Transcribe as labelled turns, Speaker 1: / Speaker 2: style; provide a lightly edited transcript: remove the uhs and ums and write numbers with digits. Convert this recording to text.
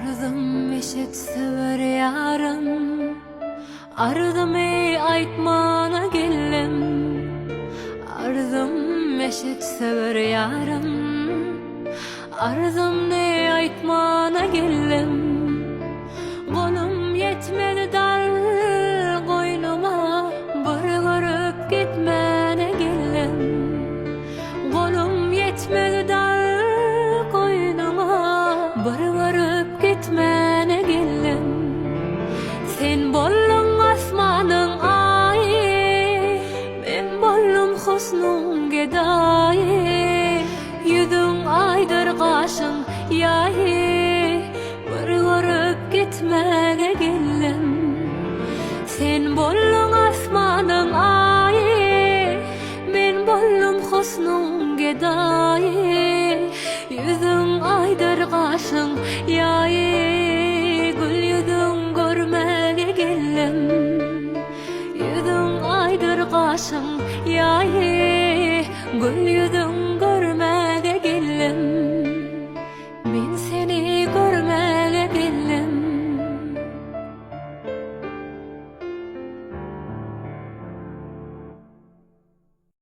Speaker 1: Ardım eşit sever yarım, ardım ey aytmana gellem. Ardım eşit sever yarım, ardım ne aytmana gellem. Golum yetmedi dar koynuma, bir görüp gitmene gellem. Golum yetmedi dar koynuma, bir görüp gitmene gellem. Sen bollum asmanın ayı, ben bollum husnun gedayı. Yüzün aydır kaşın yayı, bir görüp gitmene gellem. Sen bollum asmanın ayı, ben bollum husnun gedayı. Yüzün aydır kaşın yayı,